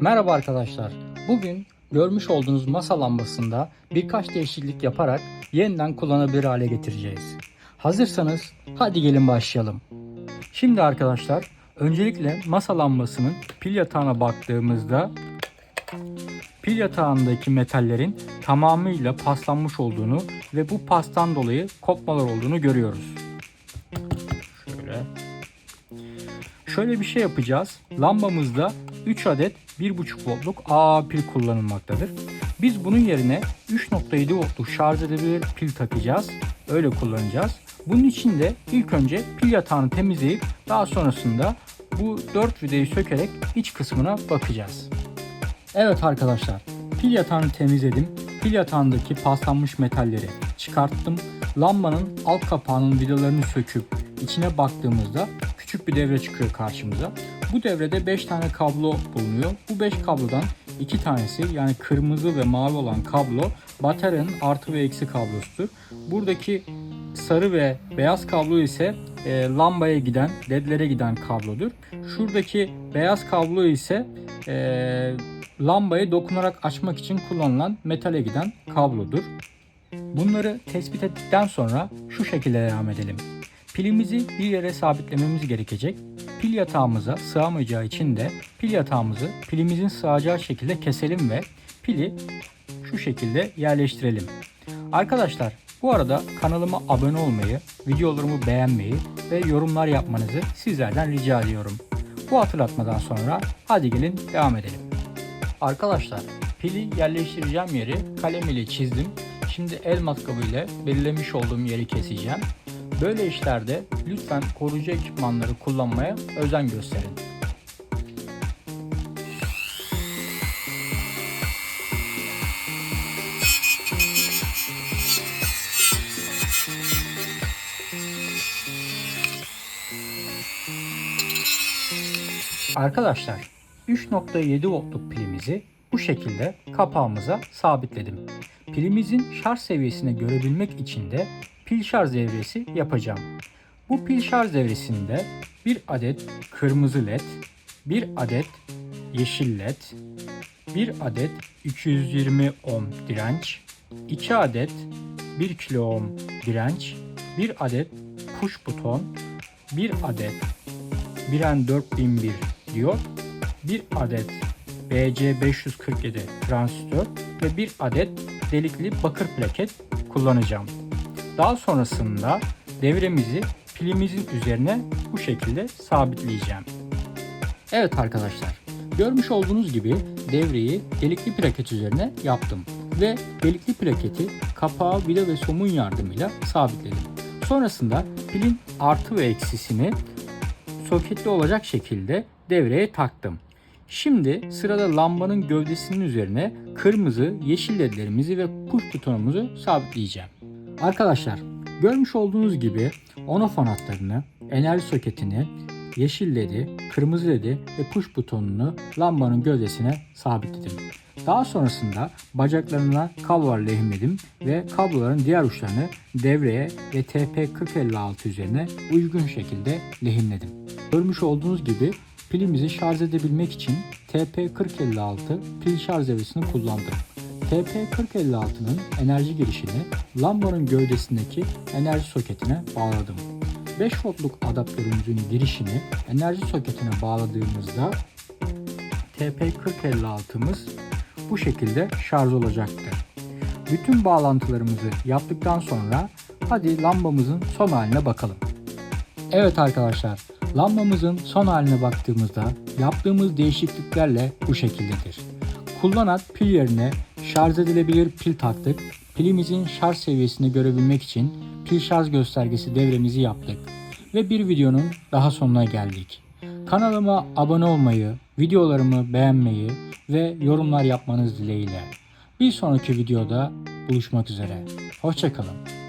Merhaba arkadaşlar. Bugün görmüş olduğunuz masa lambasında birkaç değişiklik yaparak yeniden kullanılabilir hale getireceğiz. Hazırsanız hadi gelin başlayalım. Şimdi arkadaşlar öncelikle masa lambasının pil yatağına baktığımızda pil yatağındaki metallerin tamamıyla paslanmış olduğunu ve bu pastan dolayı kopmalar olduğunu görüyoruz. Şöyle bir şey yapacağız. Lambamızda 3 adet 1.5 voltluk AA pil kullanılmaktadır. Biz bunun yerine 3.7 voltluk şarj edebilir pil takacağız. Öyle kullanacağız. Bunun için de ilk önce pil yatağını temizleyip daha sonrasında bu 4 vidayı sökerek iç kısmına bakacağız. Evet arkadaşlar, pil yatağını temizledim. Pil yatağındaki paslanmış metalleri çıkarttım. Lambanın alt kapağının vidalarını söküp içine baktığımızda küçük bir devre çıkıyor karşımıza. Bu devrede 5 tane kablo bulunuyor. Bu 5 kablodan 2 tanesi yani kırmızı ve mavi olan kablo bataryanın artı ve eksi kablosudur. Buradaki sarı ve beyaz kablo ise lambaya giden, ledlere giden kablodur. Şuradaki beyaz kablo ise lambayı dokunarak açmak için kullanılan metale giden kablodur. Bunları tespit ettikten sonra şu şekilde devam edelim. Pilimizi bir yere sabitlememiz gerekecek. Pil yatağımıza sığamayacağı için de pil yatağımızı pilimizin sığacağı şekilde keselim ve pili şu şekilde yerleştirelim. Arkadaşlar bu arada kanalıma abone olmayı, videolarımı beğenmeyi ve yorumlar yapmanızı sizlerden rica ediyorum. Bu hatırlatmadan sonra hadi gelin devam edelim. Arkadaşlar pili yerleştireceğim yeri kalem ile çizdim. Şimdi el matkabı ile belirlemiş olduğum yeri keseceğim. Böyle işlerde lütfen koruyucu ekipmanları kullanmaya özen gösterin. Arkadaşlar 3.7 voltluk pilimizi bu şekilde kapağımıza sabitledim. Pilimizin şarj seviyesini görebilmek için de pil şarj devresi yapacağım. Bu pil şarj devresinde bir adet kırmızı led, bir adet yeşil led, bir adet 220 ohm direnç, 2 adet 1 kilo ohm direnç, bir adet push buton, bir adet Biren 4001 diyot, bir adet BC547 transistör ve bir adet delikli bakır plaket kullanacağım. Daha sonrasında devremizi pilimizin üzerine bu şekilde sabitleyeceğim. Evet arkadaşlar, görmüş olduğunuz gibi devreyi delikli plaket üzerine yaptım ve delikli plaketi kapağı vida ve somun yardımıyla sabitledim. Sonrasında pilin artı ve eksisini soketli olacak şekilde devreye taktım. Şimdi sırada lambanın gövdesinin üzerine kırmızı, yeşil ledlerimizi ve push butonumuzu sabitleyeceğim. Arkadaşlar görmüş olduğunuz gibi on-off anahtarını, enerji soketini, yeşil ledi, kırmızı ledi ve push butonunu lambanın gövdesine sabitledim. Daha sonrasında bacaklarına kablolar lehimledim ve kabloların diğer uçlarını devreye ve TP4056 üzerine uygun şekilde lehimledim. Görmüş olduğunuz gibi pilimizi şarj edebilmek için TP4056 pil şarj devresini kullandım. TP4056'nın enerji girişini lambanın gövdesindeki enerji soketine bağladım. 5 voltluk adaptörümüzün girişini enerji soketine bağladığımızda TP4056'mız bu şekilde şarj olacaktır. Bütün bağlantılarımızı yaptıktan sonra hadi lambamızın son haline bakalım. Evet arkadaşlar, lambamızın son haline baktığımızda yaptığımız değişikliklerle bu şekildedir. Kullanan pil yerine şarj edilebilir pil taktık. Pilimizin şarj seviyesini görebilmek için pil şarj göstergesi devremizi yaptık. Ve bir videonun daha sonuna geldik. Kanalıma abone olmayı, videolarımı beğenmeyi ve yorumlar yapmanız dileğiyle. Bir sonraki videoda buluşmak üzere. Hoşça kalın.